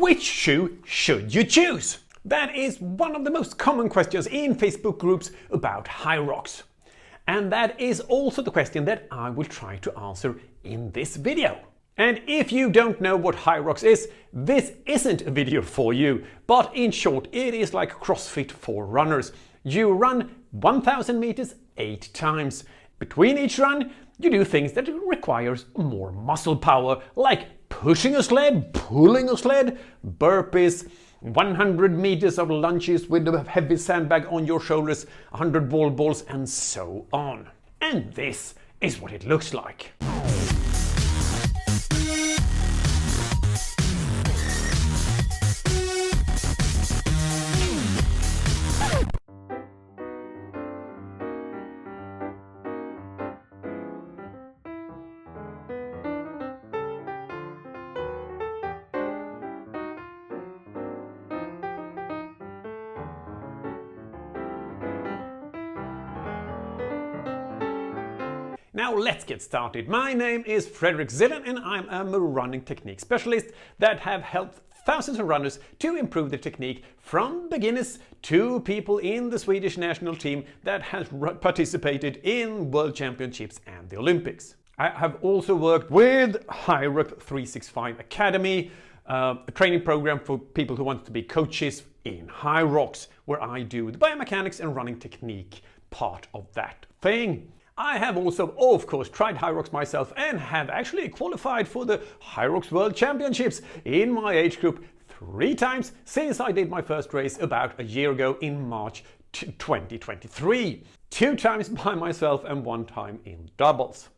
Which shoe should you choose? That is one of the most common questions in Facebook groups about HYROX. And that is also the question that I will try to answer in this video. And if you don't know what HYROX is, this isn't a video for you. But in short, it is like CrossFit for runners. You run 1000 meters 8 times. Between each run, you do things that requires more muscle power, like pushing a sled, pulling a sled, burpees, 100 meters of lunges with a heavy sandbag on your shoulders, 100 wall balls, and so on. And this is what it looks like. Now let's get started. My name is Fredrik Zillen and I'm a running technique specialist that have helped thousands of runners to improve their technique from beginners to people in the Swedish national team that has participated in World Championships and the Olympics. I have also worked with HYROX 365 Academy, a training program for people who want to be coaches in HYROX, where I do the biomechanics and running technique part of that thing. I have also, of course, tried HYROX myself and have actually qualified for the HYROX World Championships in my age group 3 times since I did my first race about a year ago in March 2023. 2 times by myself and 1 time in doubles.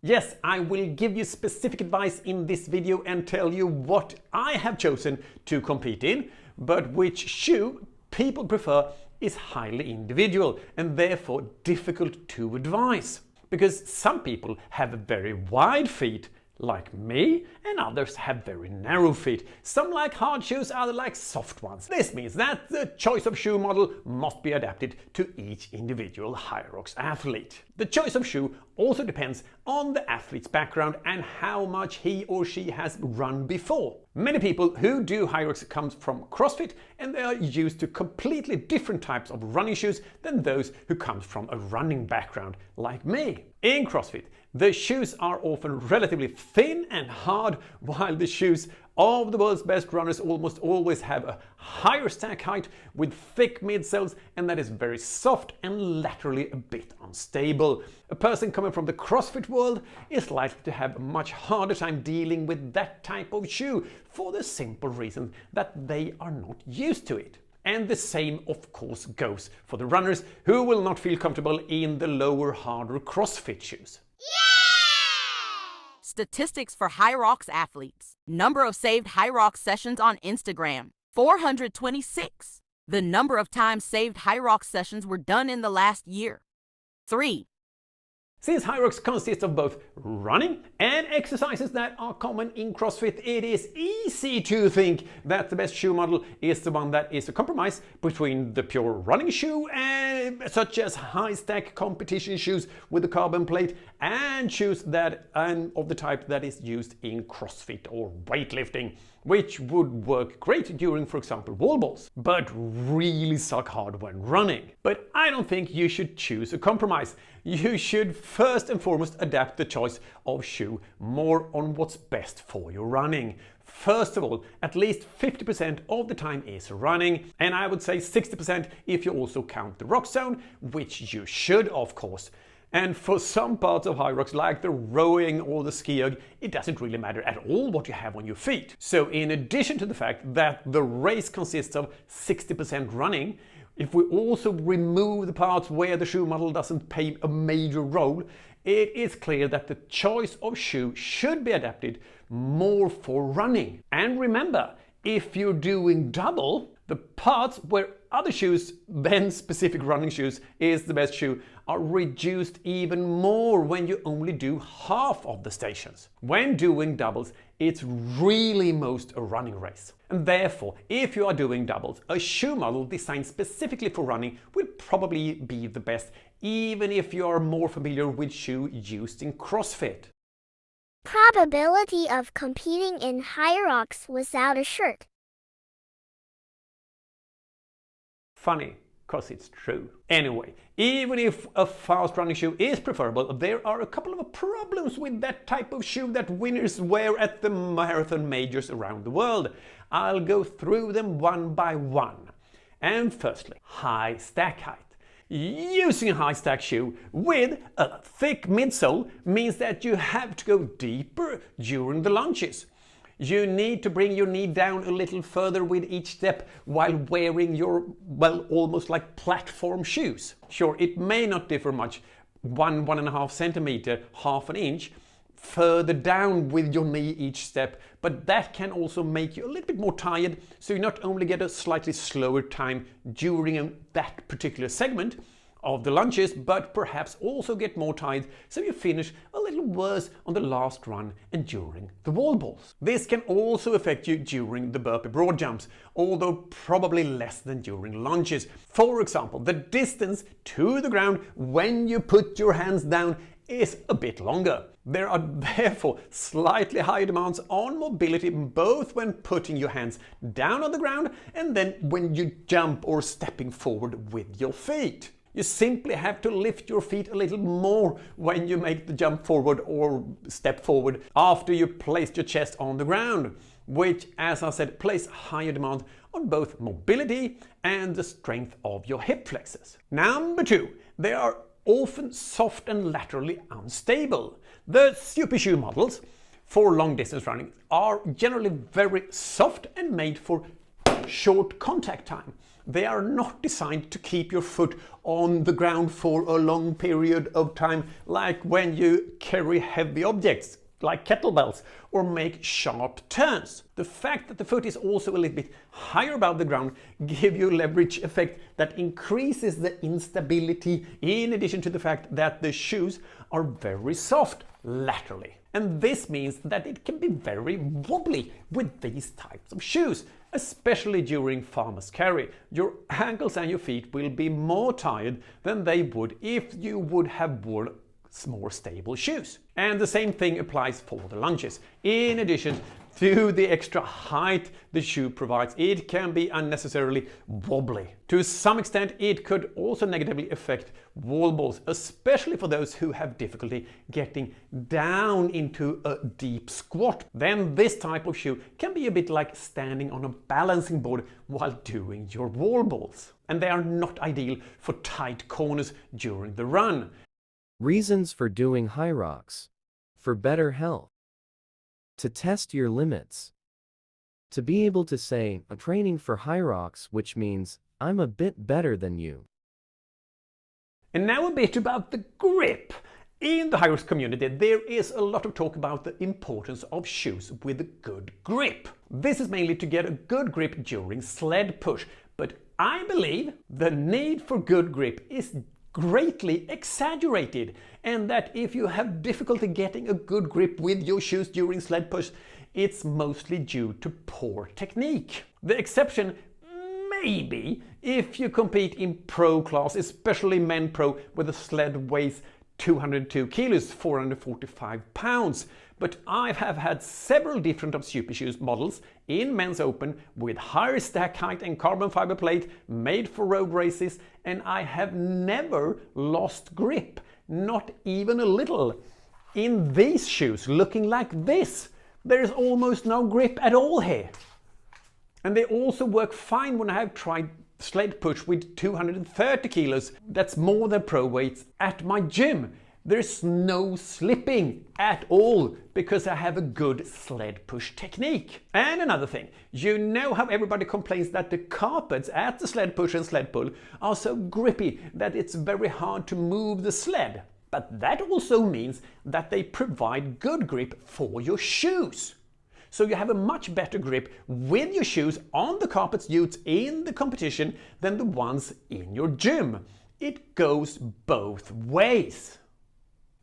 Yes, I will give you specific advice in this video and tell you what I have chosen to compete in, but which shoe people prefer is highly individual and therefore difficult to advise. Because some people have very wide feet, like me, and others have very narrow feet. Some like hard shoes, others like soft ones. This means that the choice of shoe model must be adapted to each individual HYROX athlete. The choice of shoe also depends on the athlete's background and how much he or she has run before. Many people who do HYROX come from CrossFit and they are used to completely different types of running shoes than those who come from a running background like me. In CrossFit, the shoes are often relatively thin and hard, while the shoes of the world's best runners almost always have a higher stack height with thick midsoles, and that is very soft and laterally a bit unstable. A person coming from the CrossFit world is likely to have a much harder time dealing with that type of shoe for the simple reason that they are not used to it. And the same, of course, goes for the runners who will not feel comfortable in the lower, harder CrossFit shoes. Statistics for HYROX athletes. Number of saved HYROX sessions on Instagram, 426. The number of times saved HYROX sessions were done in the last year, 3. Since HYROX consists of both running and exercises that are common in CrossFit, it is easy to think that the best shoe model is the one that is a compromise between the pure running shoe, such as high-stack competition shoes with a carbon plate, and shoes that of the type that is used in CrossFit or weightlifting, which would work great during, for example, wall balls, but really suck hard when running. But I don't think you should choose a compromise. You should first and foremost adapt the choice of shoe more on what's best for your running. First of all, at least 50% of the time is running, and I would say 60% if you also count the rock zone, which you should, of course. And for some parts of HYROX, like the rowing or the ski, it doesn't really matter at all what you have on your feet. So in addition to the fact that the race consists of 60% running, if we also remove the parts where the shoe model doesn't play a major role, it is clear that the choice of shoe should be adapted more for running. And remember, if you're doing double, the parts where other shoes than specific running shoes is the best shoe are reduced even more when you only do half of the stations. When doing doubles, it's really most a running race. And therefore, if you are doing doubles, a shoe model designed specifically for running will probably be the best, even if you are more familiar with shoe used in CrossFit. Probability of competing in HYROX without a shirt. Funny, because it's true. Anyway, even if a fast running shoe is preferable, there are a couple of problems with that type of shoe that winners wear at the marathon majors around the world. I'll go through them one by one. And firstly, high stack height. Using a high stack shoe with a thick midsole means that you have to go deeper during the lunges. You need to bring your knee down a little further with each step while wearing your, well, almost like platform shoes. Sure, it may not differ much, 1.5 centimeter, half an inch, further down with your knee each step, but that can also make you a little bit more tired, so you not only get a slightly slower time during that particular segment of the lunges, but perhaps also get more tired, so you finish a little worse on the last run and during the wall balls. This can also affect you during the burpee broad jumps, although probably less than during lunges. For example, the distance to the ground when you put your hands down is a bit longer. There are therefore slightly higher demands on mobility, both when putting your hands down on the ground and then when you jump or stepping forward with your feet. You simply have to lift your feet a little more when you make the jump forward or step forward after you placed your chest on the ground, which, as I said, place higher demand on both mobility and the strength of your hip flexors. Number two, they are often soft and laterally unstable. The super shoe models for long distance running are generally very soft and made for short contact time. They are not designed to keep your foot on the ground for a long period of time, like when you carry heavy objects like kettlebells or make sharp turns. The fact that the foot is also a little bit higher above the ground gives you a leverage effect that increases the instability, in addition to the fact that the shoes are very soft laterally. And this means that it can be very wobbly with these types of shoes, especially during farmer's carry. Your ankles and your feet will be more tired than they would if you would have worn more stable shoes. And the same thing applies for the lunges. In addition to the extra height the shoe provides, it can be unnecessarily wobbly. To some extent, it could also negatively affect wall balls, especially for those who have difficulty getting down into a deep squat. Then this type of shoe can be a bit like standing on a balancing board while doing your wall balls. And they are not ideal for tight corners during the run. Reasons for doing HYROX: for better health, to test your limits, to be able to say, I'm training for HYROX, which means I'm a bit better than you. And now a bit about the grip. In the HYROX community, there is a lot of talk about the importance of shoes with a good grip. This is mainly to get a good grip during sled push, but I believe the need for good grip is greatly exaggerated, and that if you have difficulty getting a good grip with your shoes during sled push, it's mostly due to poor technique. The exception may be if you compete in pro class, especially men pro, where the sled weighs 202 kilos, 445 pounds. But I have had several different super shoes models in men's open with higher stack height and carbon fiber plate made for road races, and I have never lost grip, not even a little. In these shoes, looking like this, there is almost no grip at all here. And they also work fine when I have tried sled push with 230 kilos. That's more than pro weights at my gym. There's no slipping at all because I have a good sled push technique. And another thing, you know how everybody complains that the carpets at the sled push and sled pull are so grippy that it's very hard to move the sled. But that also means that they provide good grip for your shoes. So you have a much better grip with your shoes on the carpets used in the competition than the ones in your gym. It goes both ways.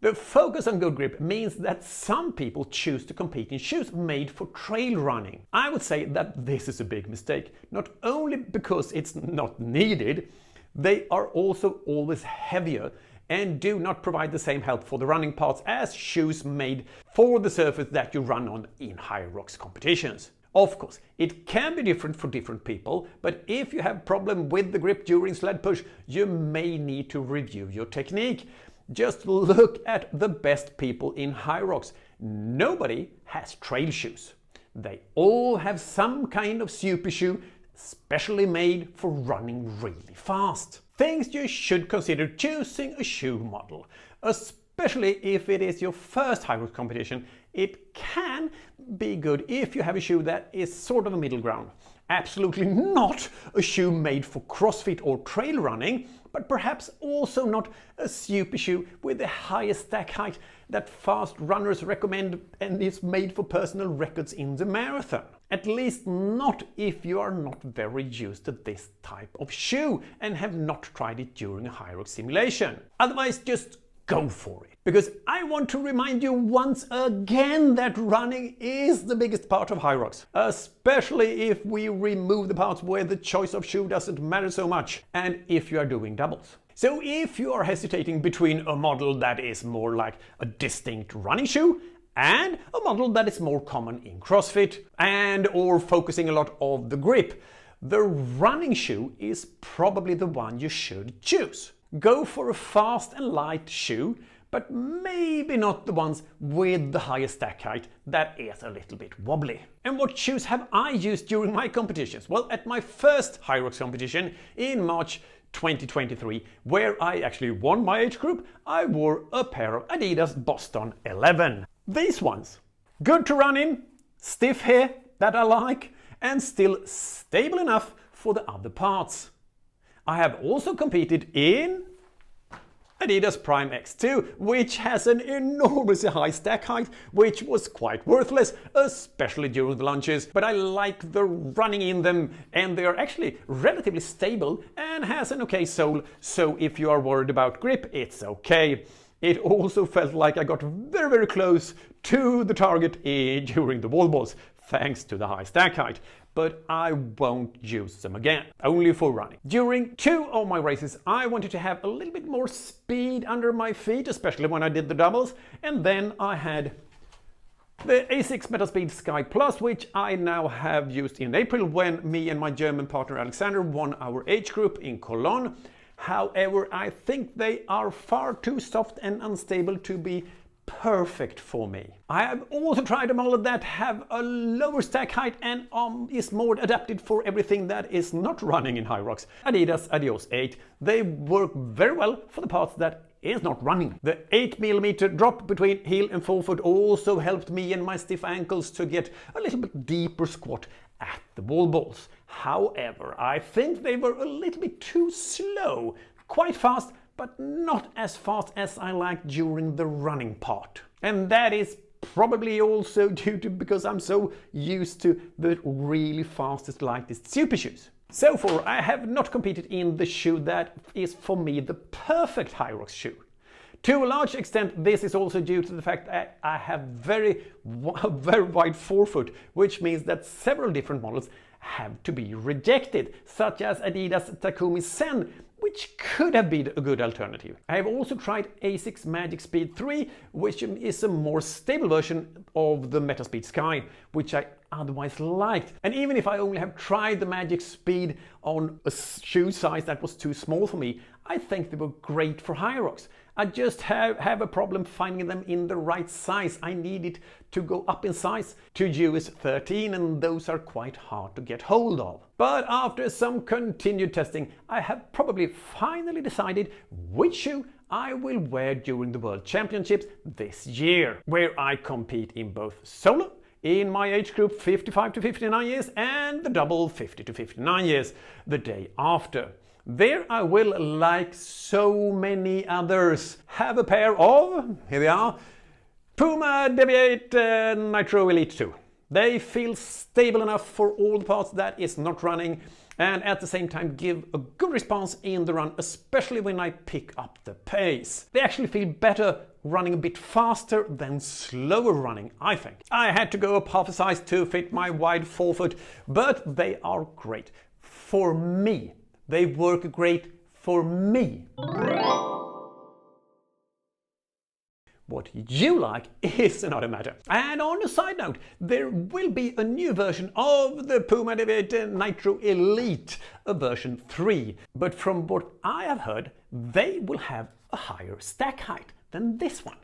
The focus on good grip means that some people choose to compete in shoes made for trail running. I would say that this is a big mistake, not only because it's not needed, they are also always heavier and do not provide the same help for the running parts as shoes made for the surface that you run on in HYROX competitions. Of course, it can be different for different people, but if you have problem with the grip during sled push, you may need to review your technique. Just look at the best people in HYROX. Nobody has trail shoes. They all have some kind of super shoe specially made for running really fast. Things you should consider choosing a shoe model. Especially if it is your first HYROX competition, it can be good if you have a shoe that is sort of a middle ground. Absolutely not a shoe made for CrossFit or trail running, but perhaps also not a super shoe with the highest stack height that fast runners recommend and is made for personal records in the marathon. At least not if you are not very used to this type of shoe and have not tried it during a HYROX simulation. Otherwise, just go for it. Because I want to remind you once again that running is the biggest part of HYROX, especially if we remove the parts where the choice of shoe doesn't matter so much, and if you are doing doubles. So if you are hesitating between a model that is more like a distinct running shoe and a model that is more common in CrossFit and or focusing a lot on the grip, the running shoe is probably the one you should choose. Go for a fast and light shoe, but maybe not the ones with the highest stack height that is a little bit wobbly. And what shoes have I used during my competitions? Well, at my first HYROX competition in March 2023, where I actually won my age group, I wore a pair of Adidas Boston 11. These ones, good to run in, stiff here that I like, and still stable enough for the other parts. I have also competed in Adidas Prime X2, which has an enormously high stack height, which was quite worthless, especially during the lunges, but I like the running in them, and they are actually relatively stable and has an okay sole, so if you are worried about grip, it's okay. It also felt like I got very close to the target during the wall balls, thanks to the high stack height. But I won't use them again, only for running. During 2 of my races, I wanted to have a little bit more speed under my feet, especially when I did the doubles, and then I had the A6 Metaspeed Sky Plus, which I now have used in April when me and my German partner Alexander won our age group in Cologne. However, I think they are far too soft and unstable to be perfect for me. I have also tried a model that have a lower stack height and is more adapted for everything that is not running in HYROX. Adidas Adios 8. They work very well for the parts that is not running. The 8mm drop between heel and forefoot also helped me and my stiff ankles to get a little bit deeper squat at the wall balls. However, I think they were a little bit too slow, quite fast, but not as fast as I like during the running part. And that is probably also due to because I'm so used to the really fastest, lightest super shoes. So far, I have not competed in the shoe that is for me the perfect HYROX shoe. To a large extent, this is also due to the fact that I have very wide forefoot, which means that several different models have to be rejected, such as Adidas Takumi Zen, which could have been a good alternative. I have also tried A6 Magic Speed 3, which is a more stable version of the Metaspeed Sky, which I otherwise liked. And even if I only have tried the Magic Speed on a shoe size that was too small for me, I think they were great for HYROX. I just have a problem finding them in the right size. I needed to go up in size to US 13, and those are quite hard to get hold of. But after some continued testing, I have probably finally decided which shoe I will wear during the World Championships this year, where I compete in both solo, in my age group 55 to 59 years, and the double 50 to 59 years the day after. There I will, like so many others, have a pair of, here they are, Puma Deviate Nitro Elite 2. They feel stable enough for all the parts that is not running, and at the same time give a good response in the run, especially when I pick up the pace. They actually feel better running a bit faster than slower running, I think. I had to go up half a size to fit my wide forefoot, but they are great for me. They work great for me. What you like is another matter. And on a side note, there will be a new version of the Puma Nitro Elite, a version 3. But from what I have heard, they will have a higher stack height than this one,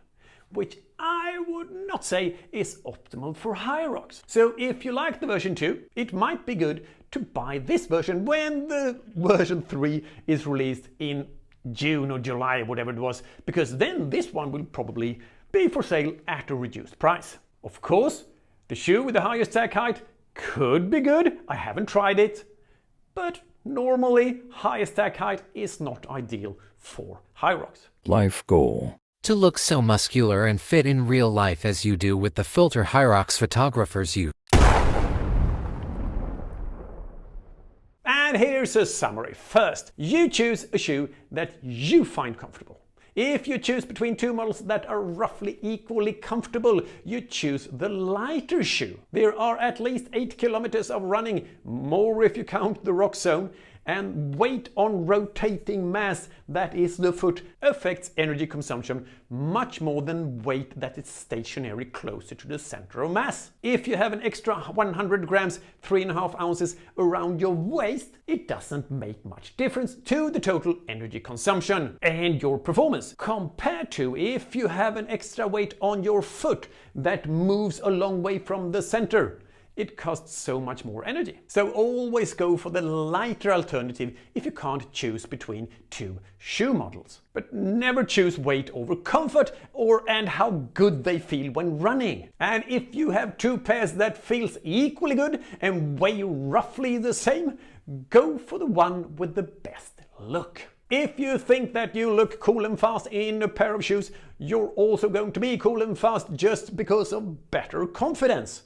which I would not say is optimal for HYROX. So if you like the version 2, it might be good to buy this version when the version 3 is released in June or July, whatever it was, because then this one will probably be for sale at a reduced price. Of course, the shoe with the higher stack height could be good. I haven't tried it, but normally higher stack height is not ideal for HYROX. Life goal. To look so muscular and fit in real life as you do with the filter HYROX photographers use. And here's a summary. First, you choose a shoe that you find comfortable. If you choose between two models that are roughly equally comfortable, you choose the lighter shoe. There are at least 8 kilometers of running, more if you count the rock zone, and weight on rotating mass, that is the foot, affects energy consumption much more than weight that is stationary closer to the center of mass. If you have an extra 100 grams, 3.5 ounces around your waist, it doesn't make much difference to the total energy consumption and your performance, compared to if you have an extra weight on your foot that moves a long way from the center. It costs so much more energy. So always go for the lighter alternative if you can't choose between two shoe models. But never choose weight over comfort and how good they feel when running. And if you have two pairs that feels equally good and weigh roughly the same, go for the one with the best look. If you think that you look cool and fast in a pair of shoes, you're also going to be cool and fast just because of better confidence.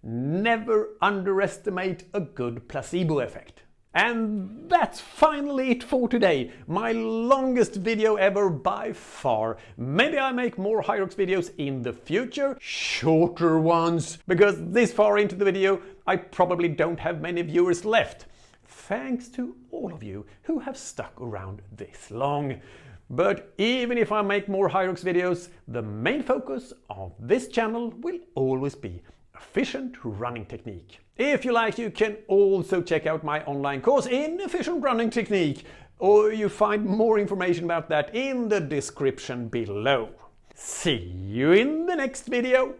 Never underestimate a good placebo effect. And that's finally it for today. My longest video ever by far. Maybe I make more HYROX videos in the future, shorter ones, because this far into the video I probably don't have many viewers left. Thanks to all of you who have stuck around this long. But even if I make more HYROX videos, the main focus of this channel will always be efficient running technique. If you like, you can also check out my online course in efficient running technique, or you find more information about that in the description below. See you in the next video.